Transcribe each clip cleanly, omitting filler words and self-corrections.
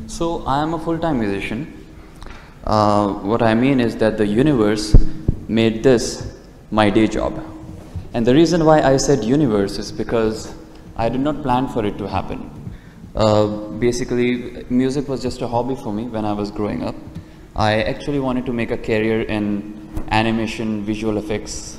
So I am a full-time musician. What I mean is that the universe made this my day job. And the reason why I said universe is because I did not plan for it to happen. Basically, music was just a hobby for me when I was growing up. I actually wanted to make a career in animation, visual effects,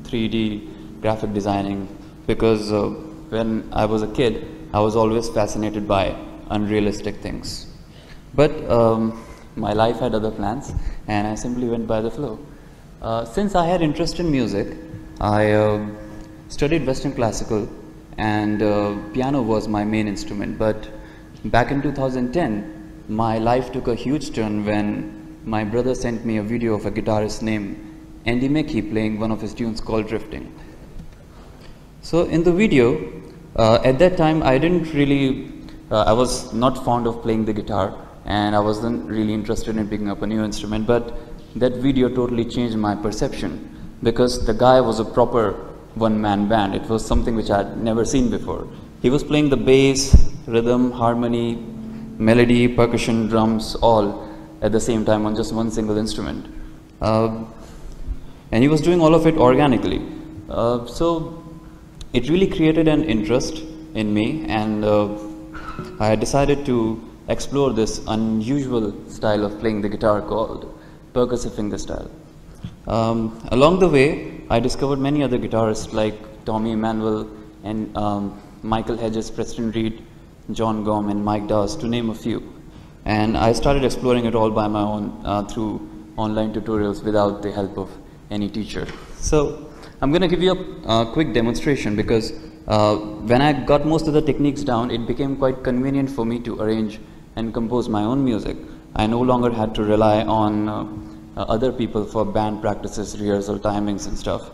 3D, graphic designing, because when I was a kid, I was always fascinated by unrealistic things. But my life had other plans, and I simply went by the flow. Since I had interest in music, I studied Western classical, and piano was my main instrument. But back in 2010, my life took a huge turn when my brother sent me a video of a guitarist named McKee playing one of his tunes called Drifting. So in the video, at that time I didn't really, I was not fond of playing the guitar, and I wasn't really interested in picking up a new instrument, but that video totally changed my perception, because the guy was a proper one-man band. It was something which I had never seen before. He was playing the bass, rhythm, harmony, melody, percussion, drums, all at the same time on just one single instrument. And he was doing all of it organically. So it really created an interest in me, and I decided to explore this unusual style of playing the guitar called percussive fingerstyle. Along the way, I discovered many other guitarists like Tommy Emmanuel and Michael Hedges, Preston Reed, John Gom, and Mike Dawes, to name a few. And I started exploring it all by my own through online tutorials without the help of any teacher. So I'm going to give you a quick demonstration, because when I got most of the techniques down, it became quite convenient for me to arrange and compose my own music. I no longer had to rely on other people for band practices, rehearsal timings and stuff.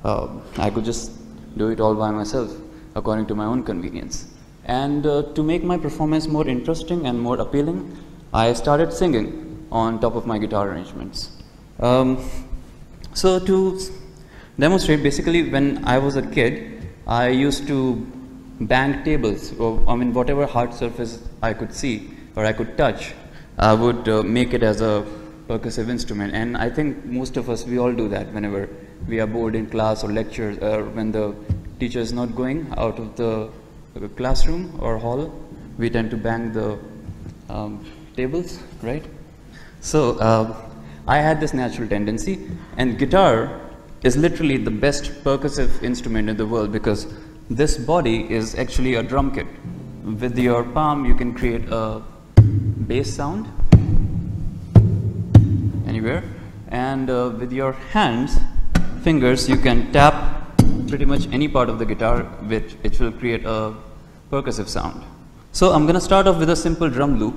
I could just do it all by myself according to my own convenience. And to make my performance more interesting and more appealing, I started singing on top of my guitar arrangements. So to demonstrate, basically when I was a kid, I used to bang tables, or I mean whatever hard surface I could see or I could touch, I would make it as a percussive instrument. And I think most of us, we all do that whenever we are bored in class or lectures, or when the teacher is not going out of the classroom or hall, we tend to bang the tables, right? So I had this natural tendency, and guitar is literally the best percussive instrument in the world, because this body is actually a drum kit. With your palm you can create a bass sound anywhere, and with your hands, fingers, you can tap pretty much any part of the guitar, which it will create a percussive sound. So I'm going to start off with a simple drum loop.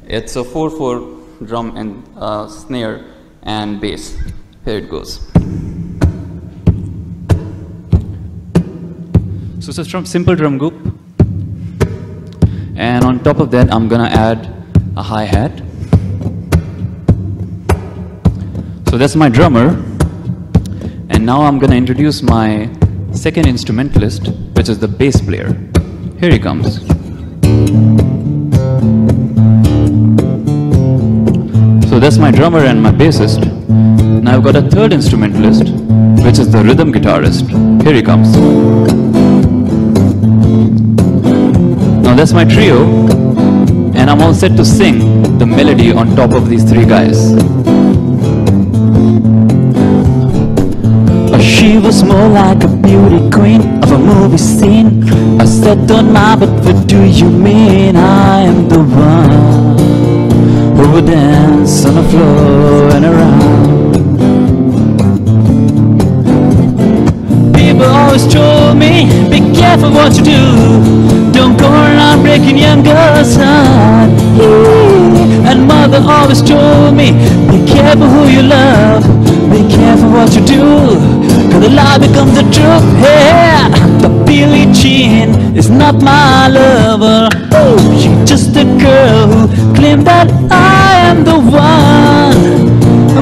It's a 4/4 drum and snare and bass. Here it goes. So it's a simple drum loop, and on top of that I'm gonna add a hi-hat. So that's my drummer, and now I'm gonna introduce my second instrumentalist, which is the bass player. Here he comes. So that's my drummer and my bassist. Now I've got a third instrumentalist, which is the rhythm guitarist. Here he comes. Now that's my trio, and I'm all set to sing the melody on top of these three guys. She was more like a beauty queen of a movie scene. I said, don't mind, but what do you mean? I am the one who would dance on the floor and around. People always told me, be careful what you do. Don't go around breaking young girls' heart. And mother always told me, be careful who you love, be careful what you do, 'cause the lie becomes the truth. Yeah, but Billie Jean is not my lover. Oh, she's just a girl who claimed that I am the one,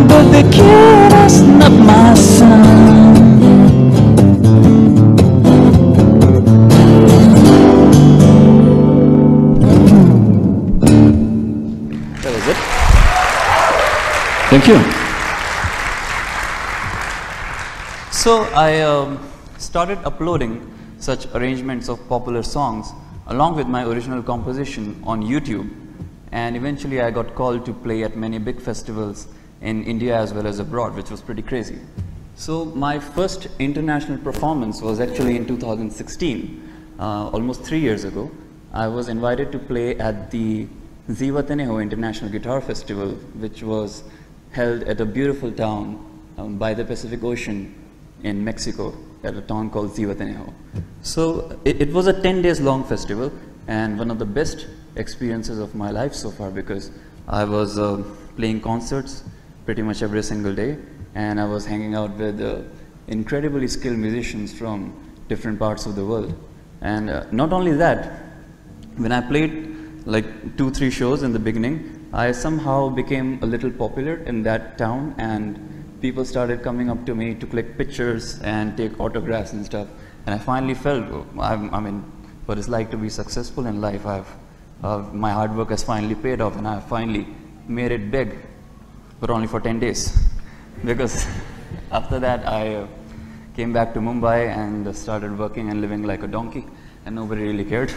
but the kid is not my son. Thank you. So I started uploading such arrangements of popular songs along with my original composition on YouTube, and eventually I got called to play at many big festivals in India as well as abroad, which was pretty crazy. So my first international performance was actually in 2016, almost 3 years ago. I was invited to play at the Ziwatanejo International Guitar Festival, which was held at a beautiful town by the Pacific Ocean in Mexico, at a town called Ziwatanejo. So it was a 10 days long festival, and one of the best experiences of my life so far, because I was playing concerts pretty much every single day, and I was hanging out with incredibly skilled musicians from different parts of the world. And not only that, when I played like 2-3 shows in the beginning, I somehow became a little popular in that town, and people started coming up to me to click pictures and take autographs and stuff. And I finally felt, I mean, what it's like to be successful in life. My hard work has finally paid off, and I finally made it big, but only for 10 days. Because after that, I came back to Mumbai and started working and living like a donkey, and nobody really cared.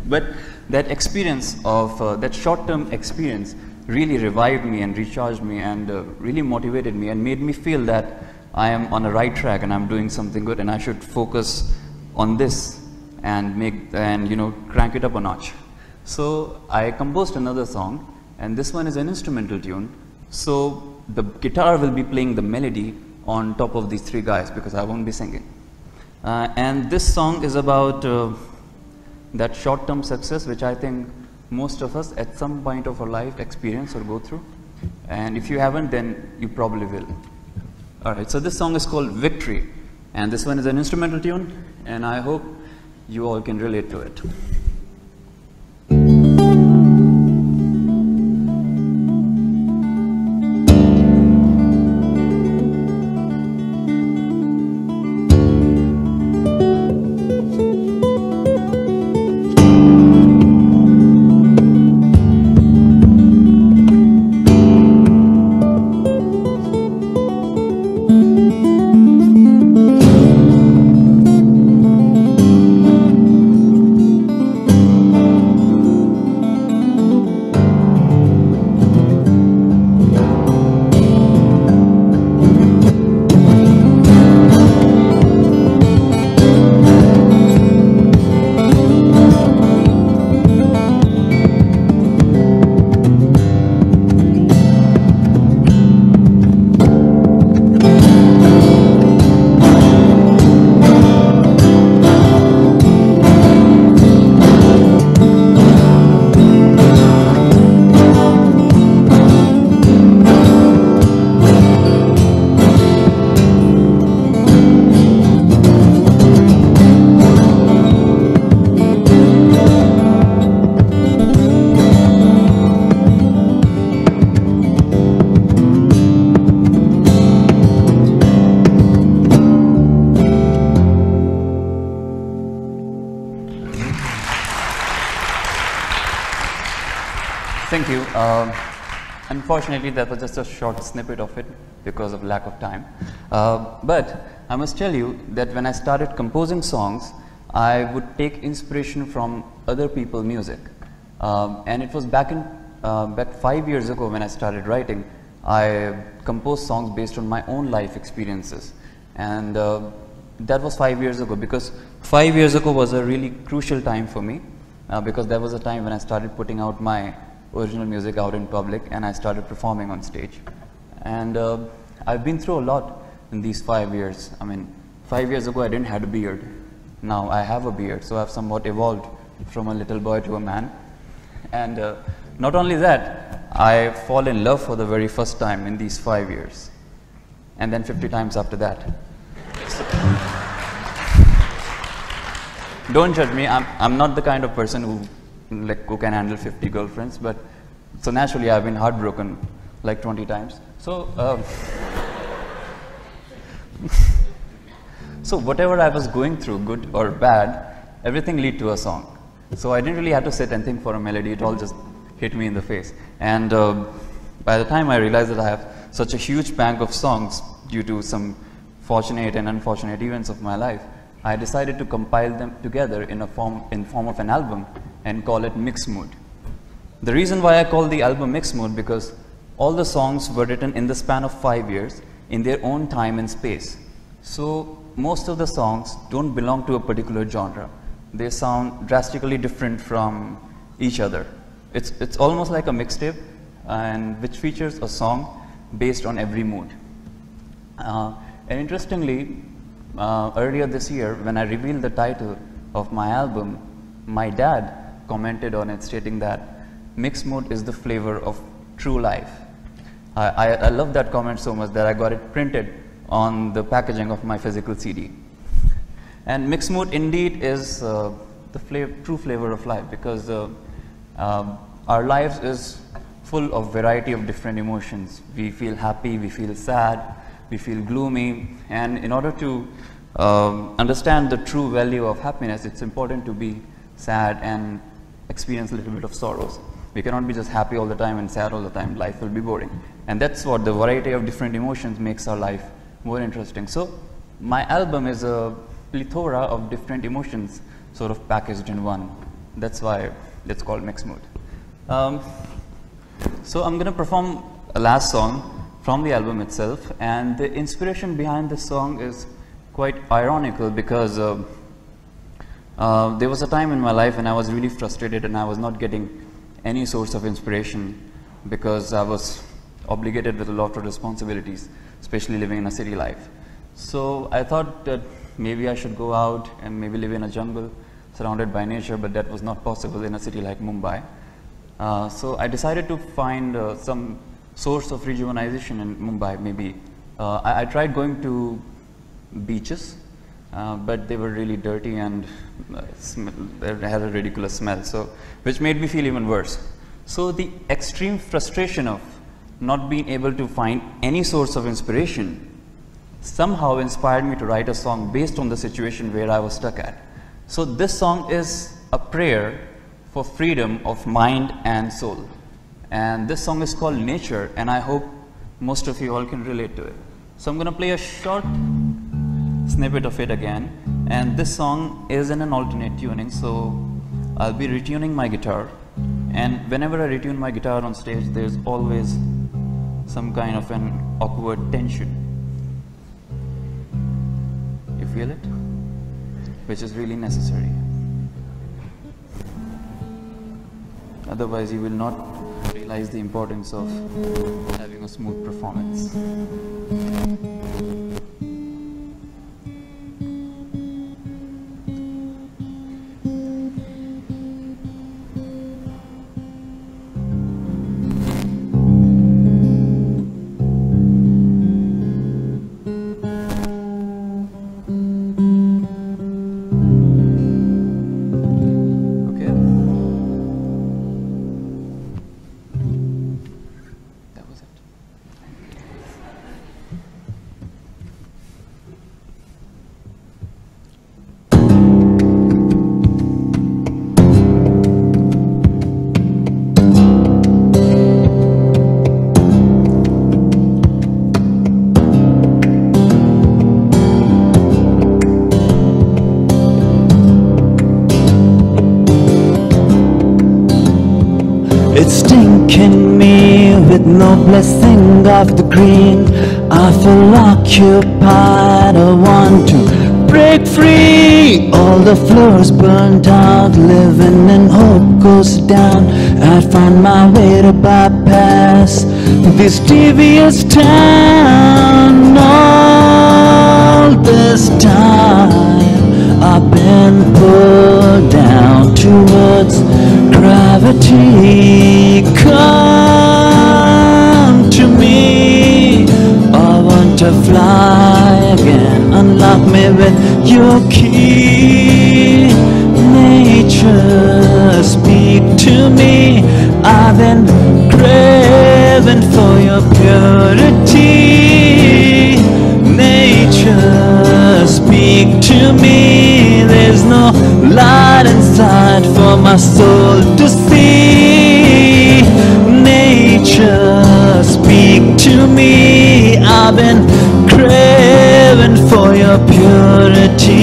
But that experience of, that short-term experience really revived me and recharged me and really motivated me and made me feel that I am on the right track and I'm doing something good, and I should focus on this and crank it up a notch. So I composed another song, and this one is an instrumental tune. So the guitar will be playing the melody on top of these 3 guys, because I won't be singing. And this song is about that short-term success, which I think most of us at some point of our life experience or go through. And if you haven't, then you probably will. Alright, so this song is called Victory, and this one is an instrumental tune, and I hope you all can relate to it. Thank you. Unfortunately, that was just a short snippet of it because of lack of time. But I must tell you that when I started composing songs, I would take inspiration from other people's music. And it was back 5 years ago when I started writing. I composed songs based on my own life experiences. And that was 5 years ago, because 5 years ago was a really crucial time for me, because that was a time when I started putting out my original music out in public, and I started performing on stage. And I've been through a lot in these 5 years. I mean, 5 years ago I didn't have a beard. Now I have a beard, so I've somewhat evolved from a little boy to a man. And not only that, I fall in love for the very first time in these 5 years, and then 50 times after that. So, don't judge me. I'm not the kind of person who can handle 50 girlfriends, but so naturally I've been heartbroken like 20 times. So so whatever I was going through, good or bad, everything led to a song. So I didn't really have to sit and think for a melody. It all just hit me in the face. And by the time I realized that I have such a huge bank of songs due to some fortunate and unfortunate events of my life. I decided to compile them together in form of an album and call it Mix Mood. The reason why I call the album Mix Mood, because all the songs were written in the span of 5 years in their own time and space. So most of the songs don't belong to a particular genre. They sound drastically different from each other. It's almost like a mixtape, and which features a song based on every mood. And interestingly, earlier this year, when I revealed the title of my album, my dad commented on it stating that Mix Mood is the flavor of true life. I love that comment so much that I got it printed on the packaging of my physical CD. And Mix Mood indeed is the true flavor of life, because our lives is full of variety of different emotions. We feel happy, we feel sad, we feel gloomy, and in order to understand the true value of happiness, it's important to be sad and experience a little bit of sorrows. We cannot be just happy all the time and sad all the time. Life will be boring. And that's what the variety of different emotions makes our life more interesting. So my album is a plethora of different emotions sort of packaged in one. That's why it's called Mix Mood. So I'm going to perform a last song from the album itself, and the inspiration behind this song is quite ironical, because there was a time in my life when I was really frustrated and I was not getting any source of inspiration, because I was obligated with a lot of responsibilities, especially living in a city life. So I thought that maybe I should go out and maybe live in a jungle surrounded by nature, but that was not possible in a city like Mumbai. So I decided to find some source of rejuvenation in Mumbai. Maybe I tried going to beaches, but they were really dirty and they had a ridiculous smell, so which made me feel even worse. So the extreme frustration of not being able to find any source of inspiration somehow inspired me to write a song based on the situation where I was stuck at. So this song is a prayer for freedom of mind and soul, and this song is called Nature, and I hope most of you all can relate to it. So I'm going to play a short snippet of it again, and this song is in an alternate tuning, so I'll be retuning my guitar, and whenever I retune my guitar on stage, there's always some kind of an awkward tension. You feel it? Which is really necessary. Otherwise you will not realize the importance of having a smooth performance. It's stinking me with no blessing of the green. I feel occupied, I want to break free. All the floors burnt out, living in hope goes down. I'd find my way to bypass this devious town. All this time I've been pulled down towards gravity. Come to me, I want to fly again. Unlock me with your key. Nature, speak to me. I've been craving for your purity. Nature, speak to me. There's no light inside for my soul to see. Nature, speak to me. I've been craving for your purity.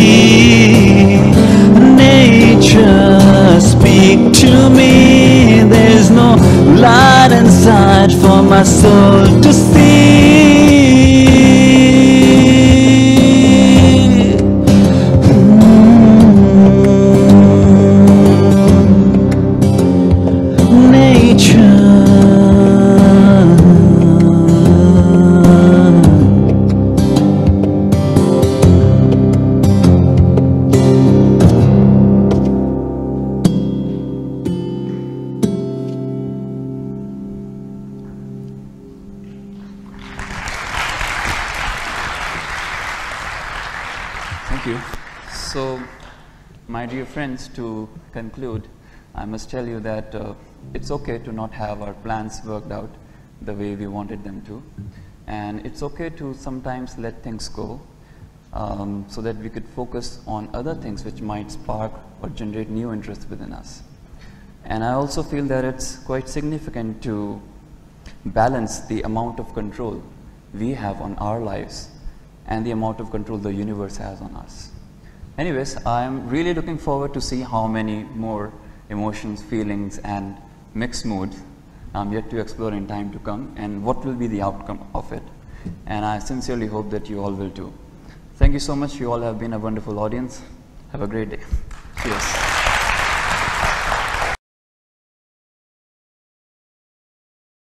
Nature, speak to me. There's no light inside for my soul to see. Thank you. So, my dear friends, to conclude, I must tell you that it's okay to not have our plans worked out the way we wanted them to. And it's okay to sometimes let things go so that we could focus on other things which might spark or generate new interest within us. And I also feel that it's quite significant to balance the amount of control we have on our lives and the amount of control the universe has on us. Anyways, I'm really looking forward to see how many more emotions, feelings, and mixed moods I'm yet to explore in time to come, and what will be the outcome of it. And I sincerely hope that you all will too. Thank you so much. You all have been a wonderful audience. Have a great day. Cheers.